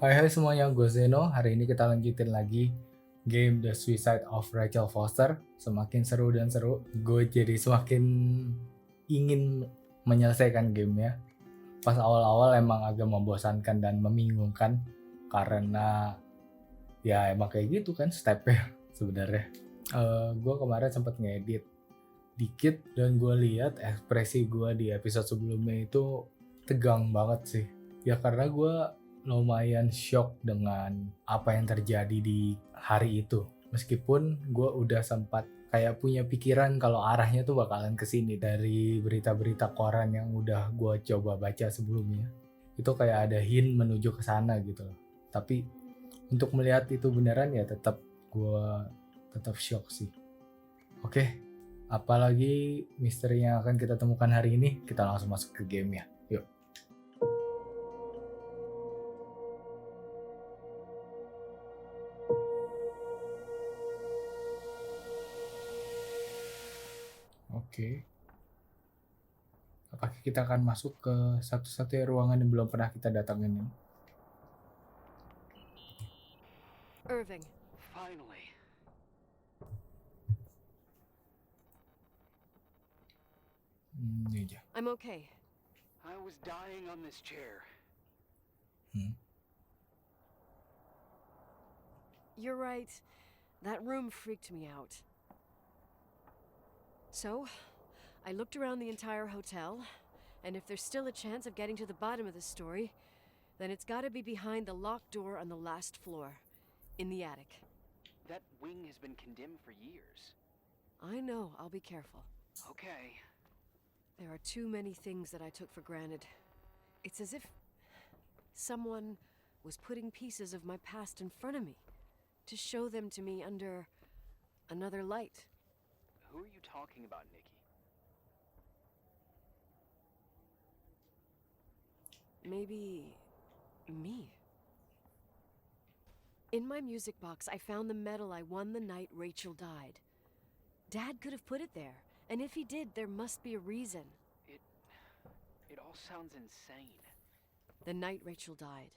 Hai semuanya, gue Zeno. Hari ini kita lanjutin lagi game The Suicide of Rachel Foster. Semakin seru dan seru, gue jadi semakin ingin menyelesaikan gamenya. Pas awal-awal emang agak membosankan dan membingungkan karena ya emang kayak gitu kan stepnya sebenarnya. Gue kemarin sempat ngedit dikit dan gue lihat ekspresi gue di episode sebelumnya itu tegang banget sih. Ya karena gue lumayan shock dengan apa yang terjadi di hari itu. Meskipun gue udah sempat kayak punya pikiran kalau arahnya tuh bakalan kesini dari berita-berita koran yang udah gue coba baca sebelumnya. Itu kayak ada hint menuju ke sana gitu loh. Tapi untuk melihat itu beneran ya gue tetap shock sih. Oke, apalagi misteri yang akan kita temukan hari ini, kita langsung masuk ke game ya. Yuk. Oke. Apakah kita akan masuk ke satu-satunya ruangan yang belum pernah kita datangin ini? Irving. Finally. Ini aja. I'm okay. I was dying on this chair. You're right. That room freaked me out. So, I looked around the entire hotel, and if there's still a chance of getting to the bottom of the story, then it's gotta be behind the locked door on the last floor, in the attic. That wing has been condemned for years. I know, I'll be careful. Okay. There are too many things that I took for granted. It's as if someone was putting pieces of my past in front of me to show them to me under another light. Who are you talking about, Nikki? Maybe me. In my music box, I found the medal I won the night Rachel died. Dad could have put it there, and if he did, there must be a reason. It all sounds insane. The night Rachel died.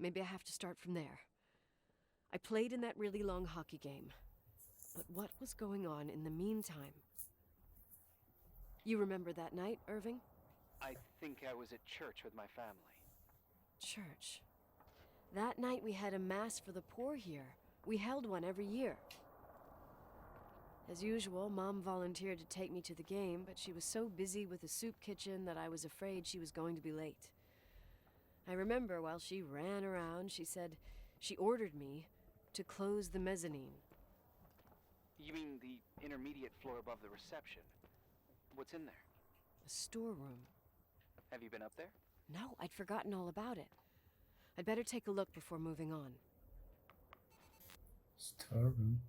Maybe I have to start from there. I played in that really long hockey game. But what was going on in the meantime? You remember that night, Irving? I think I was at church with my family. Church. That night we had a mass for the poor here. We held one every year. As usual, Mom volunteered to take me to the game, but she was so busy with the soup kitchen that I was afraid she was going to be late. I remember while she ran around, she said she ordered me to close the mezzanine. You mean the intermediate floor above the reception? What's in there? A storeroom. Have you been up there? No, I'd forgotten all about it. I'd better take a look before moving on. Storeroom.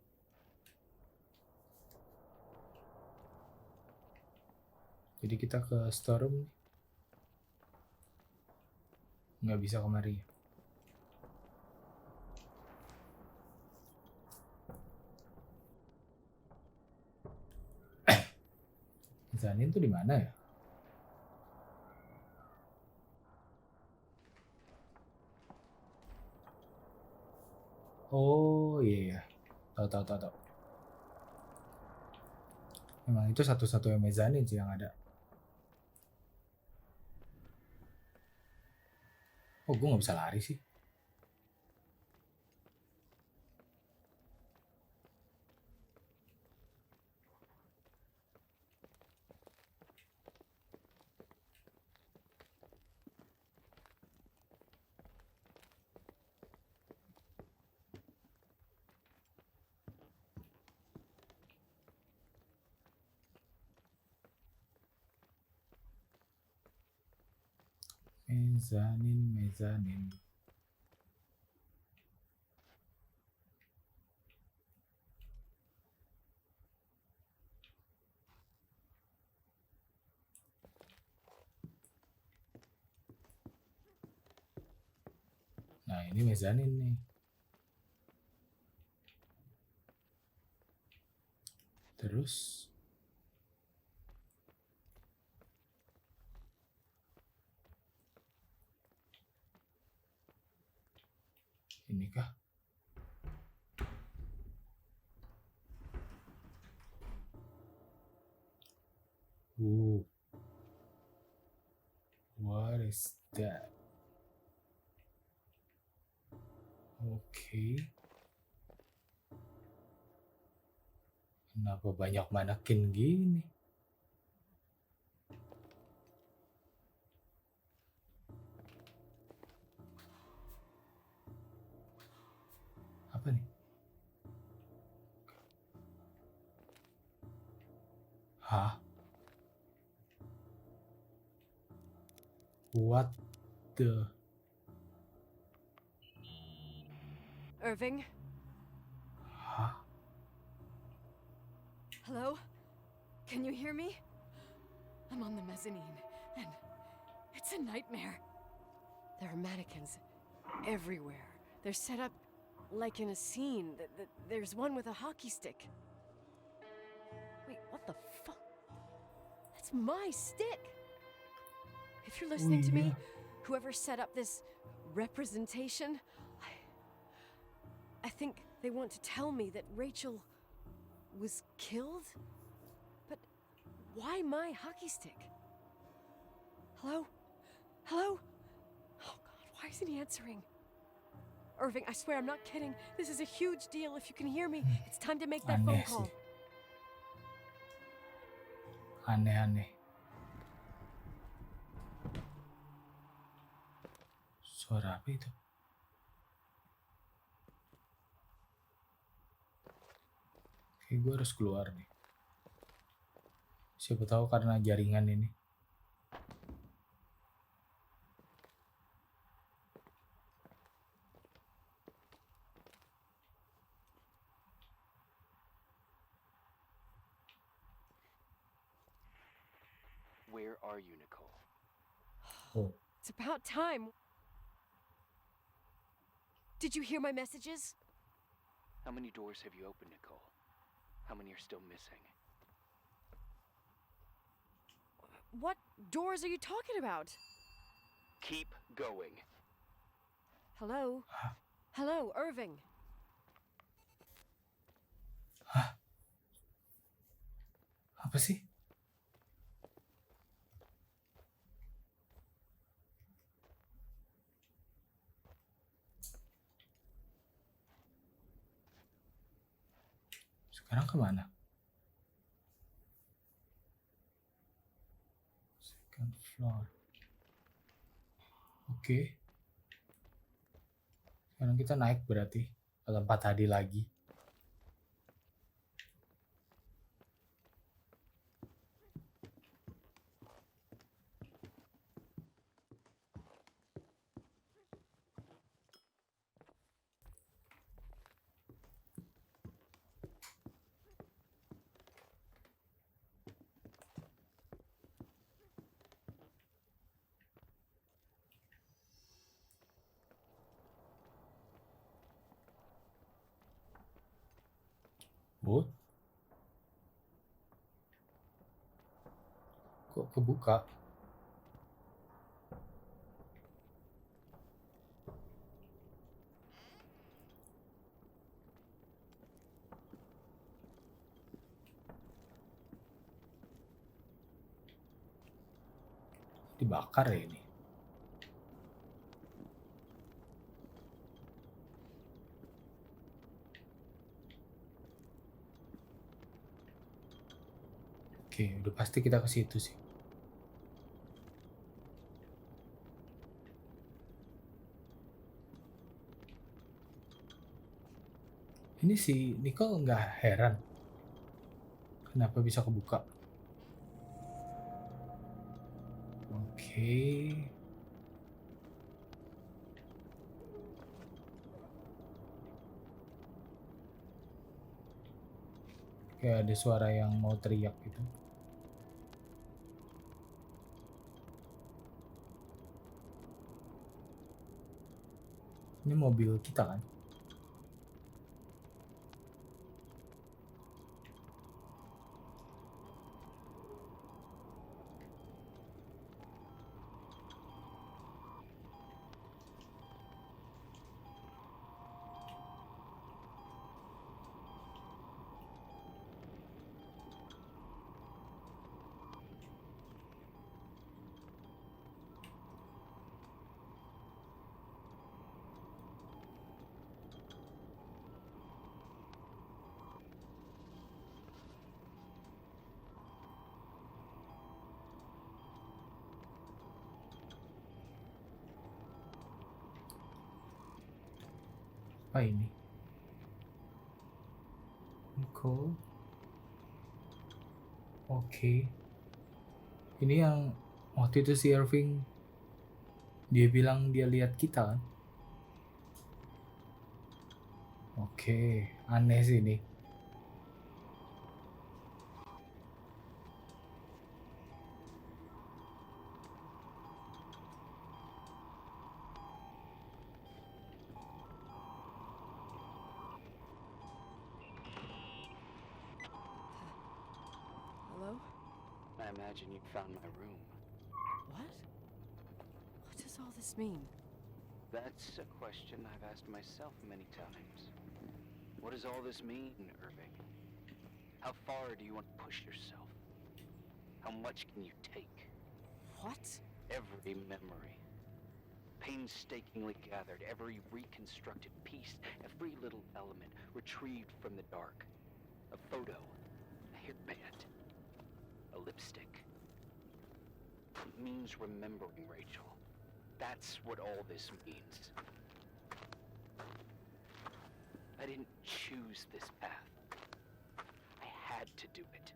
Jadi kita ke storeroom. Nggak bisa kemari. Zanin tuh di mana ya? Oh iya, tahu. Emang itu satu-satunya mezanin sih yang ada. Oh, gue nggak bisa lari sih. Mezanin. Nah, ini mezanin nih. Terus Ini kah? What is that? Oke. Kenapa banyak manekin gini? Apa nih? Hah? What the? Irving? Hah? Hello? Can you hear me? I'm on the mezzanine, and it's a nightmare. There are mannequins everywhere. They're set up like in a scene. There's one with a hockey stick. Wait, what the fuck? That's my stick! If you're listening to me, whoever set up this representation, I think they want to tell me that Rachel was killed? But why my hockey stick? Hello? Hello? Oh God, why isn't he answering? Irving, I swear I'm not kidding. This is a huge deal. If you can hear me, it's time to make that phone Aneh call. sih. Aneh-aneh. Suara apa itu? Oke, gue harus keluar nih. Siapa tahu karena jaringan ini. Where are you, Nicole? Oh, It's about time. Did you hear my messages? How many doors have you opened, Nicole? How many are still missing? What doors are you talking about? Keep going. Hello? Hello, Irving. apa sih? Sekarang kemana? Second floor. Oke. Sekarang kita naik berarti ke tempat tadi lagi. Oh. Kok kebuka? Dibakar ya ini. Oke, udah pasti kita ke situ sih. Ini si Nicole nggak heran kenapa bisa kebuka. Oke. Kayak ada suara yang mau teriak gitu. Ini mobil kita kan? Apa ini? Nicole. Oke. Ini yang waktu itu si Irving dia bilang dia lihat kita kan? Oke, aneh sih ini. Hello? I imagine you found my room. What? What does all this mean? That's a question I've asked myself many times. What does all this mean, Irving? How far do you want to push yourself? How much can you take? What? Every memory, painstakingly gathered, every reconstructed piece, every little element retrieved from the dark. A photo, a hairband, a lipstick. It means remembering, Rachel. That's what all this means. I didn't choose this path. I had to do it.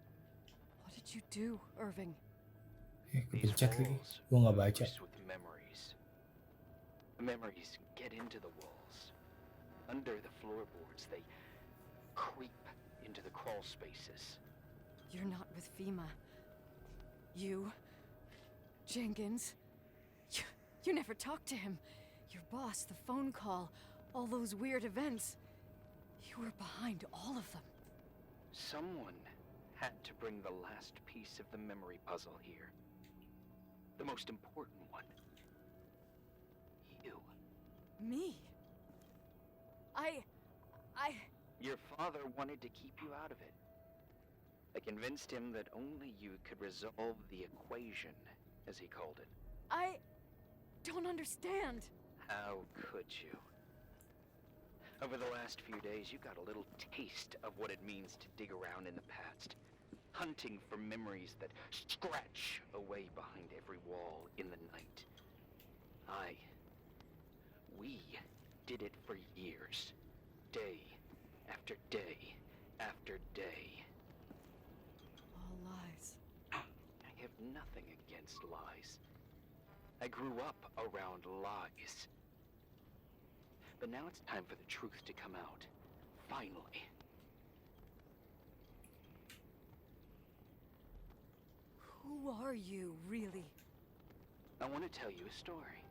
What did you do, Irving? These Kepencet lagi. walls Gua nggak baca. ooze with memories. The memories get into the walls. Under the floorboards, they creep into the crawl spaces. You're not with FEMA. You, Jenkins, you never talked to him. Your boss, the phone call, all those weird events. You were behind all of them. Someone had to bring the last piece of the memory puzzle here. The most important one. You. Me? Your father wanted to keep you out of it. I convinced him that only you could resolve the equation, as he called it. I don't understand. How could you? Over the last few days, you got a little taste of what it means to dig around in the past, hunting for memories that scratch away behind every wall in the night. We did it for years, day after day after day. All lies. I have nothing against lies. I grew up around lies. But now it's time for the truth to come out. Finally. Who are you, really? I want to tell you a story.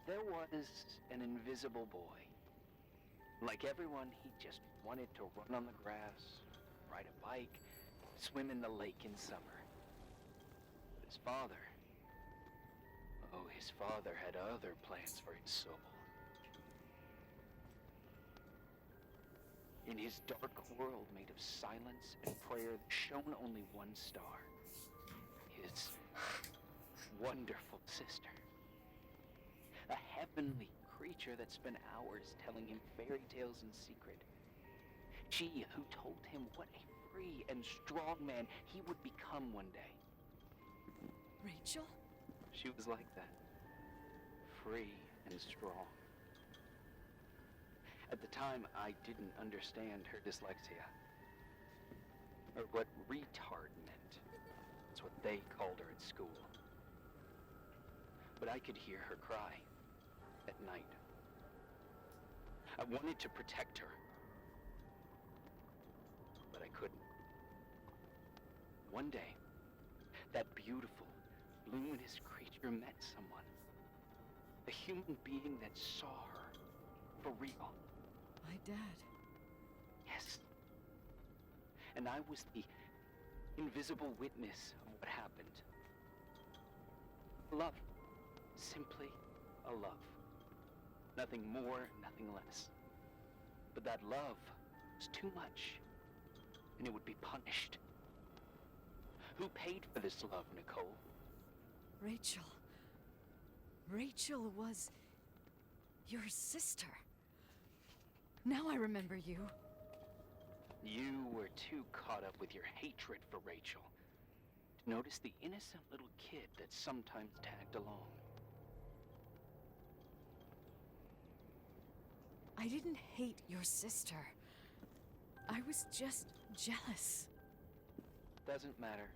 There was an invisible boy. Like everyone, he just wanted to run on the grass, ride a bike, swim in the lake in summer. But his father had other plans for his soul. In his dark world made of silence and prayer that shone only one star, his wonderful sister. A heavenly creature that spent hours telling him fairy tales in secret. She who told him what a free and strong man he would become one day. Rachel? She was like that. Free and strong. At the time, I didn't understand her dyslexia. Or what retard meant. That's what they called her at school. But I could hear her cry at night. I wanted to protect her. But I couldn't. One day, that beautiful, luminous creature met someone. A human being that saw her for real. My dad. Yes. And I was the invisible witness of what happened. Love. Simply a love. Nothing more, nothing less. But that love was too much, and it would be punished. Who paid for this love, Nicole? Rachel. Rachel was your sister. Now I remember you. You were too caught up with your hatred for Rachel to notice the innocent little kid that sometimes tagged along. I didn't hate your sister. I was just jealous. Doesn't matter.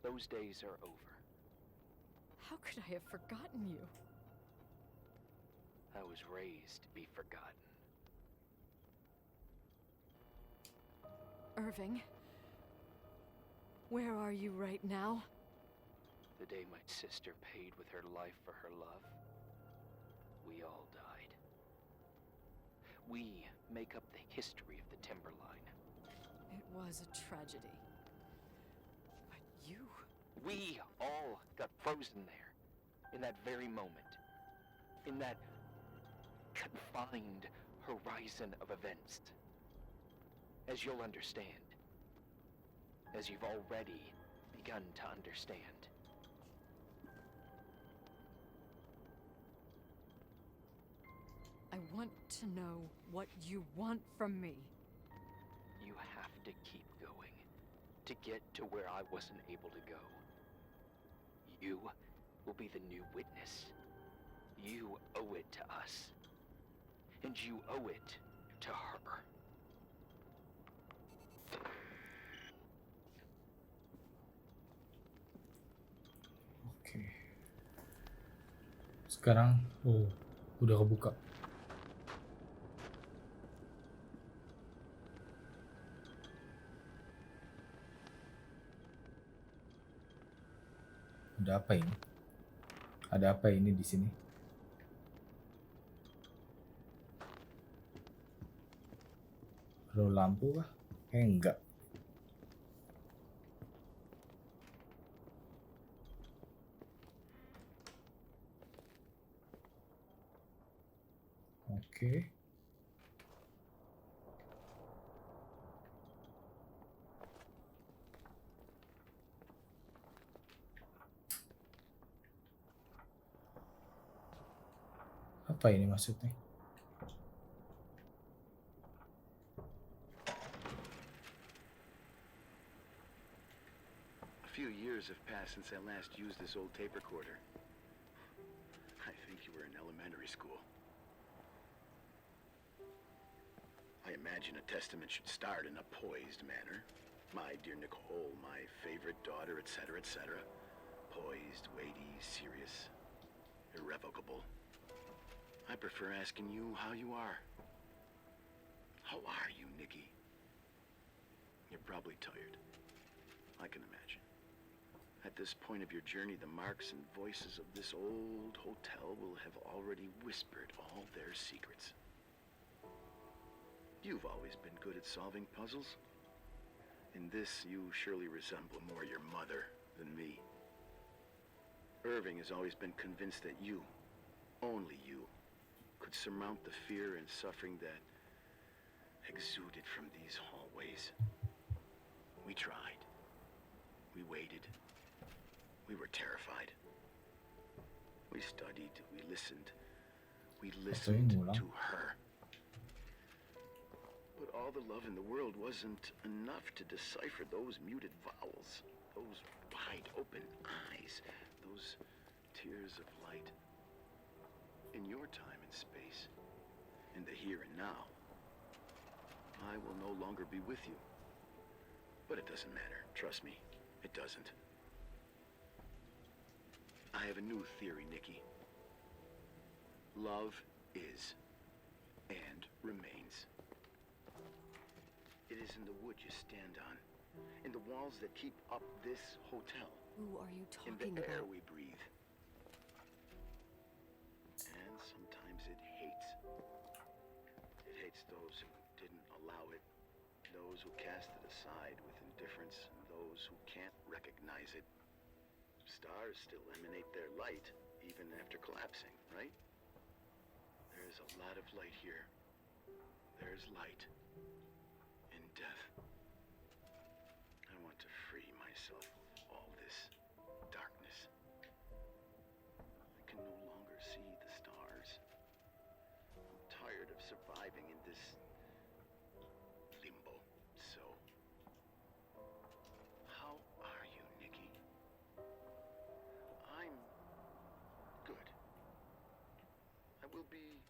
Those days are over. How could I have forgotten you? I was raised to be forgotten. Irving, where are you right now? The day my sister paid with her life for her love, we all died. We make up the history of the Timberline. It was a tragedy. But you... We all got frozen there, in that very moment. In that confined horizon of events. As you'll understand. As you've already begun to understand. I want to know what you want from me. You have to keep going to get to where I wasn't able to go. You will be the new witness. You owe it to us. And you owe it to her. Oke. Sekarang, udah kebuka. Ada apa ini? Ada apa ini di sini? Perlu lampu kah? Enggak. Oke. Apa ini maksudnya? A few years have passed since I last used this old tape recorder. I think you were in elementary school. I imagine a testament should start in a poised manner. My dear Nicole, my favorite daughter, etc., etc. Poised, weighty, serious, irrevocable. I prefer asking you how you are. How are you, Nikki? You're probably tired. I can imagine. At this point of your journey, the marks and voices of this old hotel will have already whispered all their secrets. You've always been good at solving puzzles. In this, you surely resemble more your mother than me. Irving has always been convinced that you, only you, could surmount the fear and suffering that exuded from these hallways. We tried. We waited. We were terrified. We studied. We listened. We listened to her. But all the love in the world wasn't enough to decipher those muted vowels, those wide open eyes, those tears of light. In your time and space, in the here and now, I will no longer be with you. But it doesn't matter, trust me, it doesn't. I have a new theory, Nikki. Love is and remains. It is in the wood you stand on, in the walls that keep up this hotel, Who are you in talking the air about? we breathe. And sometimes it hates. It hates those who didn't allow it, those who cast it aside with indifference, and those who can't recognize it. Stars still emanate their light, even after collapsing, right? There is a lot of light here. There's light in death. I want to free myself of all this darkness. I can no longer see the stars. I'm tired of surviving in this limbo. So, how are you, Nikki? I'm good. I will be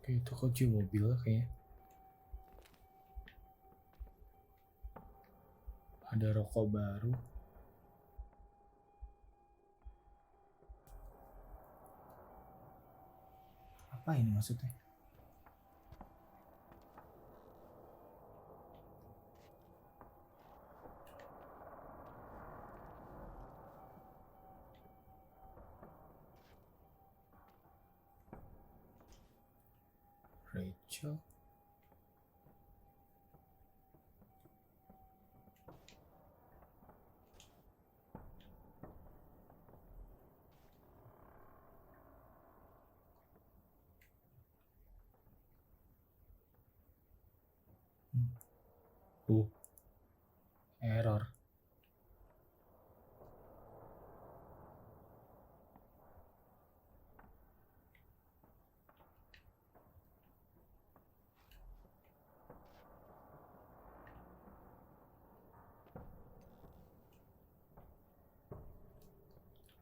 Oke, itu kunci mobil kayaknya. Ada rokok baru. Apa ini maksudnya? Rachel. Error.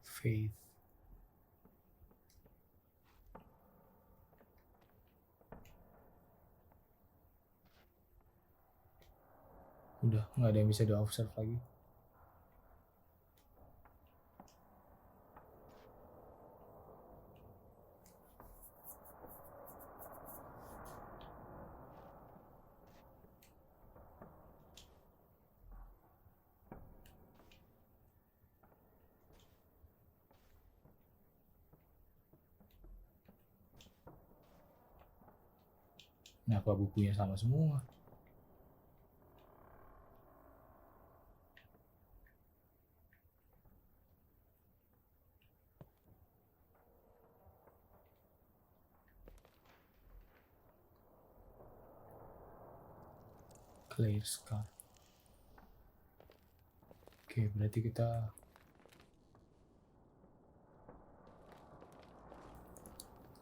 Faith. Udah nggak ada yang bisa di-observe lagi. Kenapa bukunya sama semua? Clear scar. Oke, berarti kita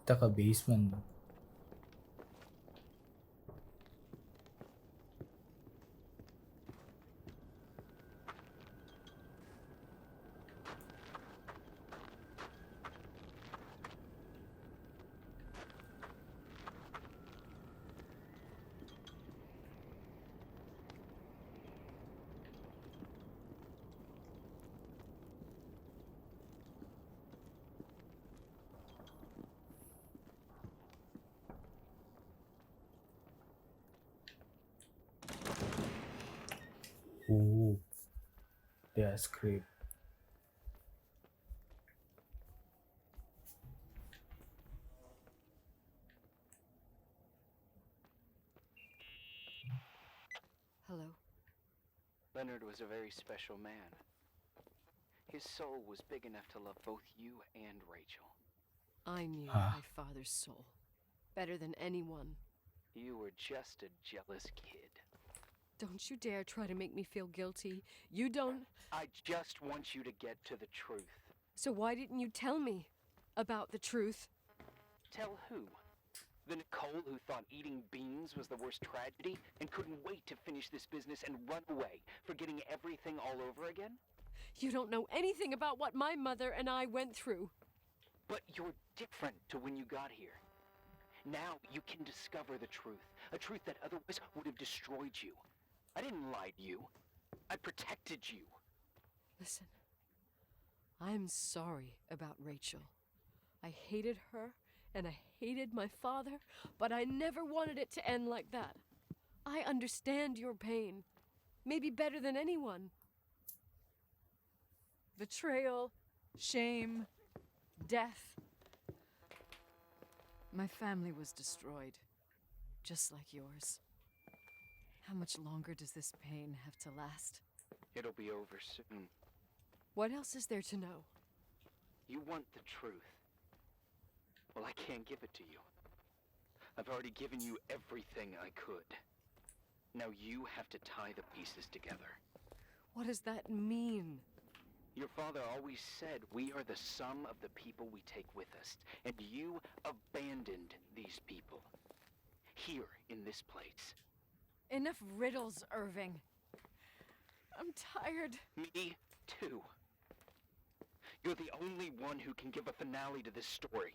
ke basement. The script. Hello. Leonard was a very special man. His soul was big enough to love both you and Rachel. I knew my father's soul better than anyone. You were just a jealous kid. Don't you dare try to make me feel guilty. You don't... I just want you to get to the truth. So why didn't you tell me about the truth? Tell who? The Nicole who thought eating beans was the worst tragedy and couldn't wait to finish this business and run away, forgetting everything all over again? You don't know anything about what my mother and I went through. But you're different to when you got here. Now you can discover the truth, a truth that otherwise would have destroyed you. I didn't lie to you. I protected you. Listen, I'm sorry about Rachel. I hated her and I hated my father, but I never wanted it to end like that. I understand your pain, maybe better than anyone. Betrayal, shame, death. My family was destroyed, just like yours. How much longer does this pain have to last? It'll be over soon. What else is there to know? You want the truth. Well, I can't give it to you. I've already given you everything I could. Now you have to tie the pieces together. What does that mean? Your father always said we are the sum of the people we take with us, and you abandoned these people. Here, in this place. Enough riddles, Irving. I'm tired. Me too. You're the only one who can give a finale to this story.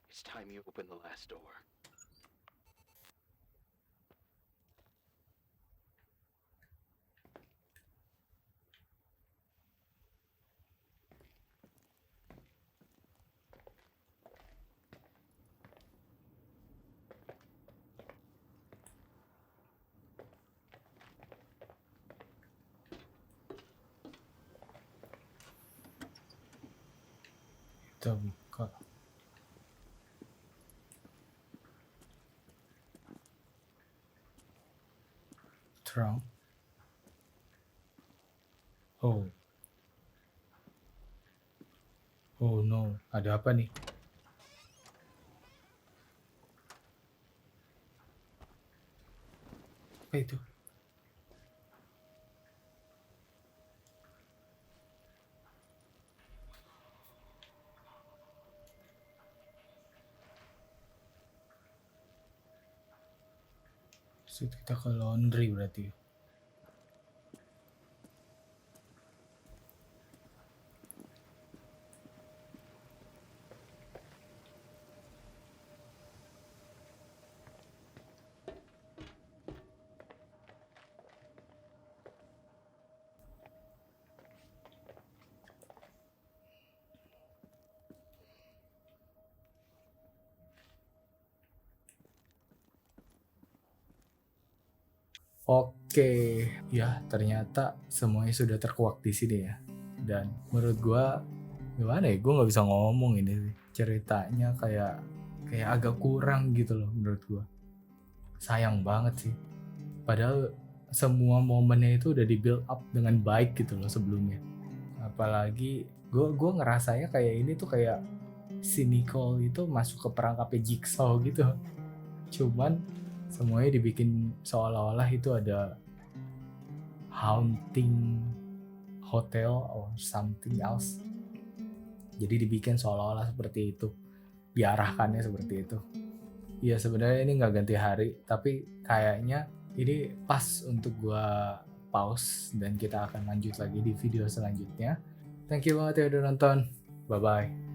It's time you open the last door. Kita buka. Terang. Oh. Oh no, ada apa nih? Apa itu? Maksud kita ke laundry berarti. Oke, ya ternyata semuanya sudah terkuak di sini ya. Dan menurut gua gimana ya? Gua nggak bisa ngomong ini sih. Ceritanya kayak agak kurang gitu loh menurut gua. Sayang banget sih. Padahal semua momennya itu udah di build up dengan baik gitu loh sebelumnya. Apalagi gua ngerasanya kayak ini tuh kayak si Nicole itu masuk ke perangkapnya Jigsaw gitu. Cuman semuanya dibikin seolah-olah itu ada haunting hotel or something else. Jadi dibikin seolah-olah seperti itu, diarahkannya seperti itu. Ya sebenarnya ini nggak ganti hari, tapi kayaknya ini pas untuk gua pause dan kita akan lanjut lagi di video selanjutnya. Thank you banget ya udah nonton. Bye bye.